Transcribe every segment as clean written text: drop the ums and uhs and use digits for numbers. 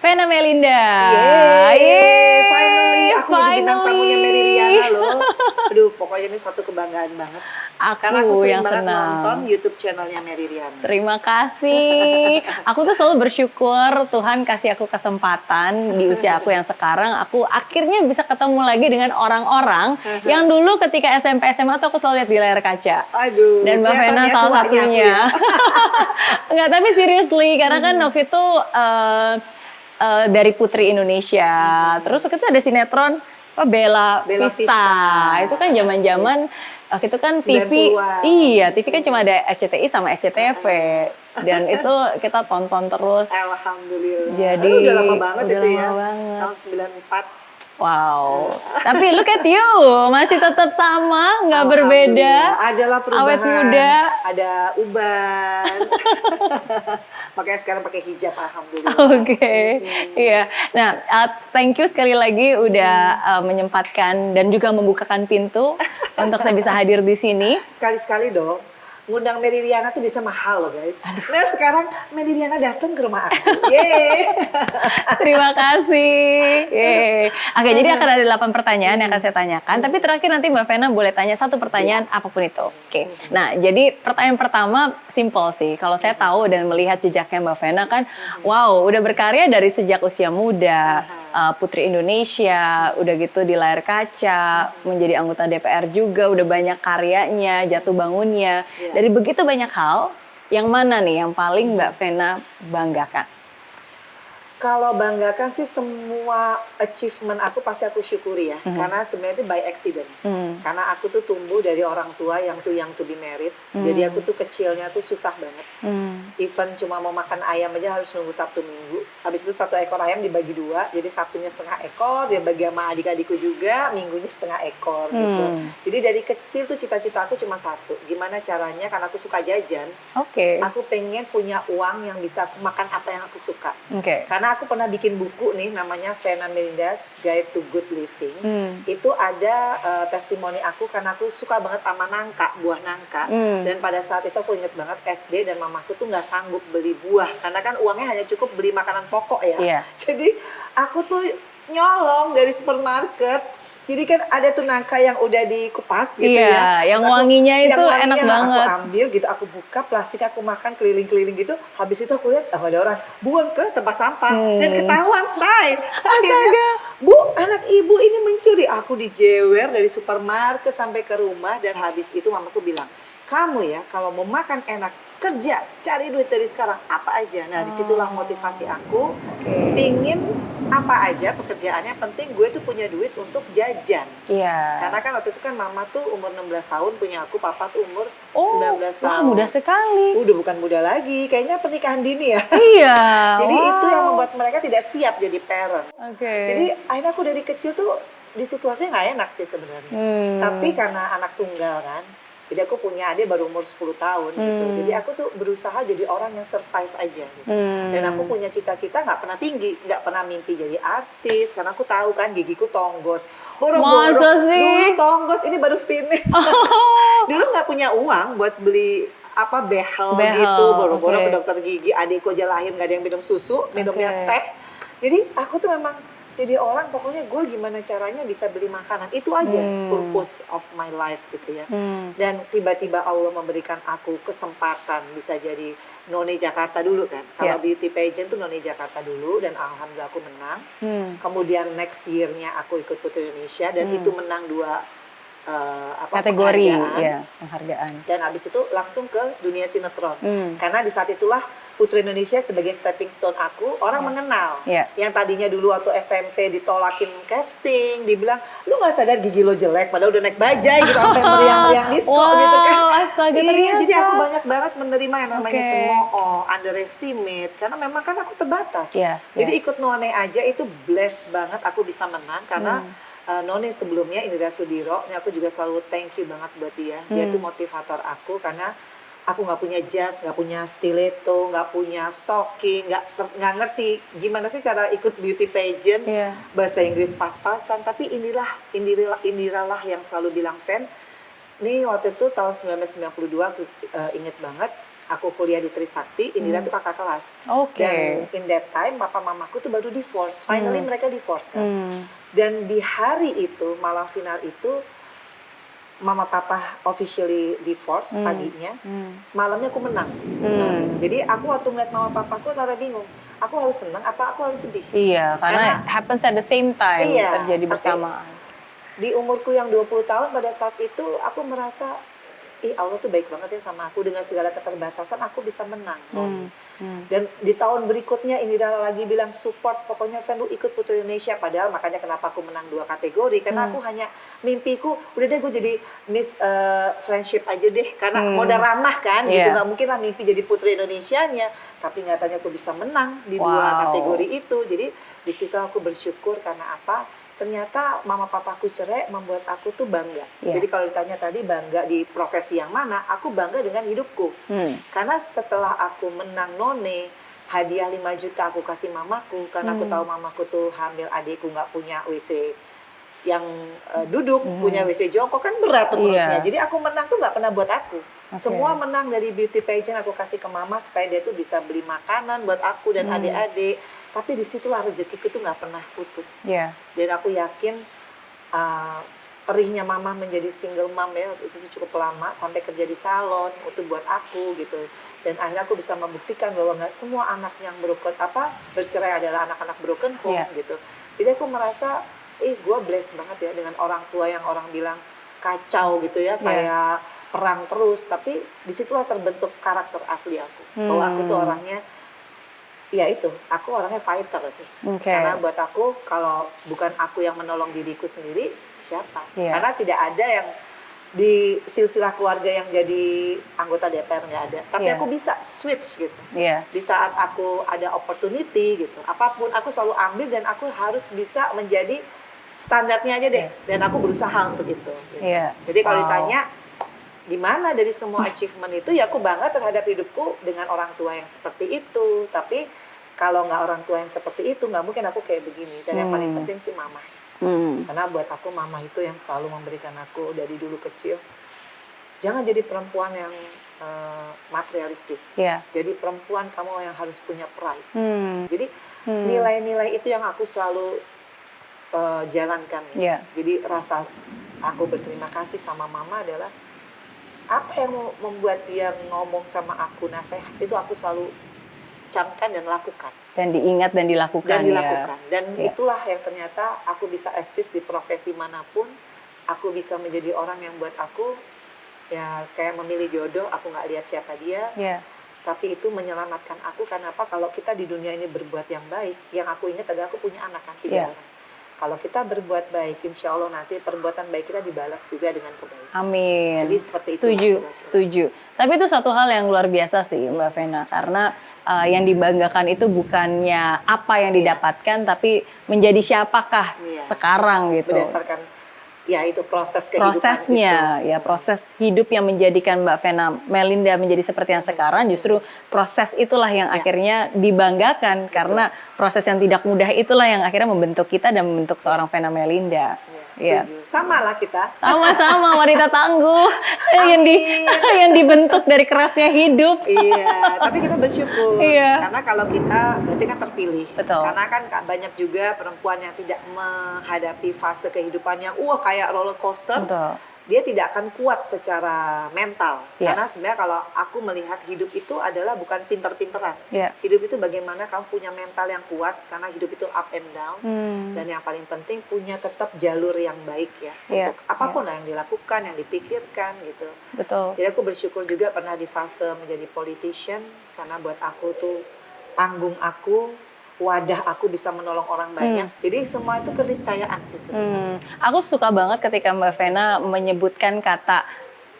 Vena Melinda. Yeay, finally aku jadi bintang tamunya Finally. Mary Riana loh. Aduh, pokoknya ini satu kebanggaan banget. Karena aku Aku sering yang banget senang. nonton YouTube channelnya Mary Riana. Terima kasih. Aku tuh selalu bersyukur Tuhan kasih aku kesempatan di usia aku yang sekarang. Aku akhirnya bisa ketemu lagi dengan orang-orang yang dulu ketika SMP SMA tuh aku selalu lihat di layar kaca. Aduh, Dan Mbak Vena kelihatan ya salah tuanya aku satunya. ya. Enggak, tapi seriously karena kan waktu itu dari Putri Indonesia. Terus waktu itu ada sinetron apa Bella Bella Vista. Vista. Itu kan zaman-zaman waktu itu kan TV, 90-an. iya TV kan cuma ada SCTI sama SCTV. Dan itu kita tonton terus. Alhamdulillah. Jadi Udah lama banget udah itu lama ya. banget. Tahun 94. Wow. Tapi look at you, masih tetap sama, nggak berbeda. Alhamdulillah. Adalah perubahan. Awet muda. Ada uban. Makanya sekarang pakai hijab, alhamdulillah. Oke, iya. Nah, thank you sekali lagi udah menyempatkan dan juga membukakan pintu untuk saya bisa hadir di sini. Sekali-sekali dong. Ngundang Mary Riana tuh bisa mahal loh guys. Nah sekarang Mary Riana datang ke rumah aku. Yeay. Terima kasih. Yeay. Oke, jadi akan ada 8 pertanyaan yang akan saya tanyakan. Tapi terakhir nanti Mbak Vena boleh tanya satu pertanyaan apapun itu. Oke. Nah, jadi pertanyaan pertama simple sih. Kalau saya tahu dan melihat jejaknya Mbak Vena kan, wow, udah berkarya dari sejak usia muda. Putri Indonesia, udah gitu di layar kaca, menjadi anggota DPR juga, udah banyak karyanya, jatuh bangunnya. Dari begitu banyak hal, yang mana nih yang paling Mbak Vena banggakan? Kalau banggakan sih semua achievement aku pasti aku syukuri ya. Karena sebenarnya itu by accident. Karena aku tuh tumbuh dari orang tua yang to be married. Jadi aku tuh kecilnya tuh susah banget. Even cuma mau makan ayam aja harus nunggu Sabtu Minggu. Habis itu 1 ekor ayam dibagi 2. Jadi Sabtunya setengah ekor, dia bagi sama adik-adikku juga, Minggunya setengah ekor gitu. Jadi dari kecil tuh cita-cita aku cuma satu. Gimana caranya, karena aku suka jajan. Aku pengen punya uang yang bisa aku makan apa yang aku suka. Karena aku pernah bikin buku nih namanya Vena Melinda's Guide to Good Living. Itu ada testimoni aku karena aku suka banget sama nangka, buah nangka. Dan pada saat itu aku inget banget SD dan mamaku tuh nggak sanggup beli buah karena kan uangnya hanya cukup beli makanan pokok ya. Jadi aku tuh nyolong dari supermarket. Jadi kan ada tuh nangka yang udah dikupas gitu ya. Yang wanginya itu enak banget. Aku ambil gitu, aku buka plastik, aku makan keliling-keliling gitu. Habis itu aku lihat ada orang buang ke tempat sampah dan ketahuan say. Akhirnya, Bu, anak ibu ini mencuri. Aku dijewer dari supermarket sampai ke rumah dan habis itu mamaku bilang, kamu ya kalau mau makan enak kerja, cari duit dari sekarang apa aja. Nah disitulah motivasi aku, pingin apa aja pekerjaannya, penting gue tuh punya duit untuk jajan. Karena kan waktu itu kan mama tuh umur 16 tahun punya aku, papa tuh umur 19 tahun. Wah, muda sekali. Udah bukan muda lagi, kayaknya pernikahan dini ya. Iya. Jadi itu yang membuat mereka tidak siap jadi parent. Oke. Jadi akhirnya aku dari kecil tuh di situasi nggak enak sih sebenarnya. Tapi karena anak tunggal kan, jadi aku punya adik baru umur 10 tahun gitu. Jadi aku tuh berusaha jadi orang yang survive aja gitu. Dan aku punya cita-cita nggak pernah tinggi, nggak pernah mimpi jadi artis. Karena aku tahu kan gigiku tonggos. Boro-boro dulu tonggos, ini baru finish. Dulu nggak punya uang buat beli apa behel gitu. Boro-boro ke dokter gigi, adikku aja lahir nggak ada yang minum susu, minumnya teh. Jadi aku tuh memang jadi orang pokoknya gue gimana caranya bisa beli makanan, itu aja purpose of my life gitu ya. Dan tiba-tiba Allah memberikan aku kesempatan bisa jadi None Jakarta dulu kan. Kalau beauty pageant tuh None Jakarta dulu dan alhamdulillah aku menang. Kemudian next year-nya aku ikut Putri Indonesia dan itu menang 2 kategori penghargaan. Dan habis itu langsung ke dunia sinetron. Karena di saat itulah Putri Indonesia sebagai stepping stone aku, orang mengenal. Yang tadinya dulu waktu SMP ditolakin casting, dibilang lu nggak sadar gigi lo jelek, padahal udah naik bajai gitu sampai meriang-meriang disco gitu kan. Iya, jadi aku banyak banget menerima yang namanya cemooh, underestimate, karena memang kan aku terbatas. Jadi ikut None aja itu bless banget aku bisa menang karena None sebelumnya Indra Sudiro, aku juga selalu thank you banget buat dia. Dia tuh motivator aku karena aku nggak punya jas, nggak punya stiletto, nggak punya stocking, nggak ngerti gimana sih cara ikut beauty pageant, bahasa Inggris pas-pasan. Tapi Indira lah yang selalu bilang, Ven, nih waktu itu tahun 1992 aku inget banget. aku kuliah di Trisakti, Indira tuh kakak kelas. Oke. Dan in that time papa mamaku tuh baru divorce. Finally mereka divorce kan. Hmm. Dan di hari itu, malam final itu, mama papa officially divorce paginya. Malamnya aku menang. Jadi aku waktu ngeliat mama papaku tara bingung. Aku harus senang apa aku harus sedih? Iya, karena happens at the same time, Iya, terjadi tapi bersamaan. di umurku yang 20 tahun pada saat itu aku merasa ih Allah tuh baik banget ya sama aku, dengan segala keterbatasan aku bisa menang. Dan di tahun berikutnya Indira lagi bilang support, pokoknya Fen lu ikut Putri Indonesia, padahal makanya kenapa aku menang 2 kategori karena aku hanya mimpiku udah deh gue jadi Miss Friendship aja deh, karena modal ramah kan gitu, nggak mungkin lah mimpi jadi Putri Indonesianya, tapi nyatanya aku bisa menang di 2 kategori itu. Jadi di situ aku bersyukur karena apa? Ternyata mama papaku cerai membuat aku tuh bangga. Jadi kalau ditanya tadi bangga di profesi yang mana, aku bangga dengan hidupku. Karena setelah aku menang None, hadiah 5 juta aku kasih mamaku, karena aku tahu mamaku tuh hamil adikku nggak punya WC yang duduk, punya WC jongkok kan berat tuh perutnya. Jadi aku menang tuh nggak pernah buat aku. Semua menang dari beauty pageant aku kasih ke mama supaya dia tuh bisa beli makanan buat aku dan adik-adik. Tapi disitulah rezekiku tuh nggak pernah putus. Dan aku yakin perihnya mama menjadi single mom ya, itu tuh cukup lama sampai kerja di salon itu buat aku gitu. Dan akhirnya aku bisa membuktikan bahwa nggak semua anak yang bercerai adalah anak-anak broken home gitu. Jadi aku merasa gue blessed banget ya dengan orang tua yang orang bilang kacau gitu ya, kayak perang terus, tapi disitulah terbentuk karakter asli aku. Bahwa aku tuh orangnya, ya itu, aku orangnya fighter sih. Karena buat aku, kalau bukan aku yang menolong diriku sendiri, siapa? Karena tidak ada yang di silsilah keluarga yang jadi anggota DPR, nggak ada. Tapi aku bisa switch gitu. Di saat aku ada opportunity gitu, apapun aku selalu ambil dan aku harus bisa menjadi standarnya aja deh, dan aku berusaha untuk itu. Gitu. Jadi kalau ditanya di mana dari semua achievement itu, ya aku bangga terhadap hidupku dengan orang tua yang seperti itu. Tapi kalau nggak orang tua yang seperti itu, nggak mungkin aku kayak begini. Dan yang paling penting sih mama, karena buat aku mama itu yang selalu memberikan aku dari dulu kecil. Jangan jadi perempuan yang materialistis. Jadi perempuan kamu yang harus punya pride. Jadi nilai-nilai itu yang aku selalu jalankan. Jadi rasa aku berterima kasih sama mama adalah apa yang membuat dia ngomong sama aku nasihat itu aku selalu camkan dan lakukan. Dan diingat dan dilakukan. Dan itulah yang ternyata aku bisa eksis di profesi manapun. Aku bisa menjadi orang yang buat aku ya kayak memilih jodoh. Aku nggak lihat siapa dia. Tapi itu menyelamatkan aku. Karena apa? Kalau kita di dunia ini berbuat yang baik, yang aku ingat adalah aku punya anak kan 3 orang. Kalau kita berbuat baik, insya Allah nanti perbuatan baik kita dibalas juga dengan kebaikan. Amin. Jadi seperti itu. Setuju. Tapi itu satu hal yang luar biasa sih Mbak Vena, karena yang dibanggakan itu bukannya apa yang didapatkan, tapi menjadi siapakah sekarang gitu. Berdasarkan ya itu proses kehidupan prosesnya, itu. Proses hidup yang menjadikan Mbak Vena Melinda menjadi seperti yang sekarang, justru proses itulah yang akhirnya dibanggakan. Karena proses yang tidak mudah itulah yang akhirnya membentuk kita dan membentuk seorang Vena Melinda. Setuju. Sama lah kita. Sama-sama wanita tangguh yang dibentuk dari kerasnya hidup. Tapi kita bersyukur. Karena kalau kita berarti kan terpilih. Karena kan banyak juga perempuan yang tidak menghadapi fase kehidupan yang kayak roller coaster. Dia tidak akan kuat secara mental. Karena sebenarnya kalau aku melihat hidup itu adalah bukan pinter-pinteran. Hidup itu bagaimana kamu punya mental yang kuat, karena hidup itu up and down. Dan yang paling penting punya tetap jalur yang baik ya. Untuk apapun lah yang dilakukan, yang dipikirkan gitu. Jadi aku bersyukur juga pernah di fase menjadi politician. Karena buat aku tuh panggung aku, wadah aku bisa menolong orang banyak. Jadi semua itu keniscayaan sih sebenarnya. Aku suka banget ketika Mbak Vena menyebutkan kata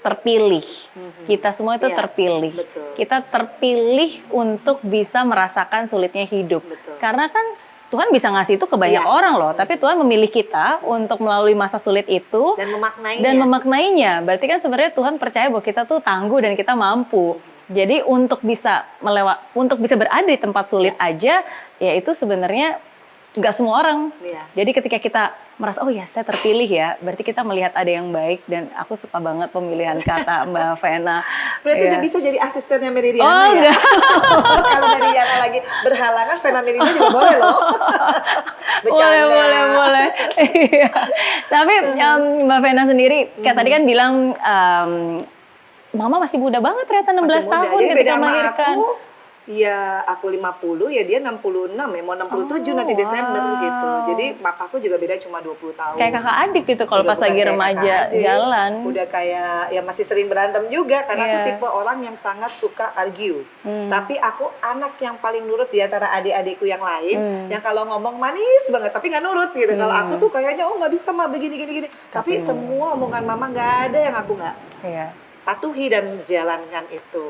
terpilih. Kita semua itu terpilih. Kita terpilih untuk bisa merasakan sulitnya hidup. Karena kan Tuhan bisa ngasih itu ke banyak orang loh, tapi Tuhan memilih kita untuk melalui masa sulit itu dan memaknainya. Berarti kan sebenarnya Tuhan percaya bahwa kita tuh tangguh dan kita mampu. Jadi untuk bisa berada di tempat sulit aja, ya itu sebenarnya nggak semua orang. Iya. Jadi ketika kita merasa, oh ya saya terpilih ya, berarti kita melihat ada yang baik, dan aku suka banget pemilihan kata Mbak Vena. Berarti Iya. udah bisa jadi asistennya Meridiana Oh, ya? enggak. Kalau Meridiana lagi berhalangan, Vena Meridiana juga boleh loh. Bercanda. Boleh. Iya. Tapi Mbak Vena sendiri, kayak tadi kan bilang, Mama masih muda banget ternyata 16 Masih muda. tahun Jadi ketika beda sama melahirkan. aku, ya aku 50, ya dia 66 ya, mau 67 nanti Desember wow. gitu. Jadi papaku juga beda cuma 20 tahun. Kayak kakak adik gitu kalau Udah pas bukan lagi kayak remaja kakak adik, jalan. Udah kayak, ya masih sering berantem juga, karena aku Iya. tipe orang yang sangat suka argue. Tapi aku anak yang paling nurut di antara adik-adikku yang lain, yang kalau ngomong manis banget, tapi nggak nurut gitu. Kalau aku tuh kayaknya, oh nggak bisa mah begini. Tapi semua omongan mama nggak ada yang aku nggak Iya. patuhi dan jalankan itu.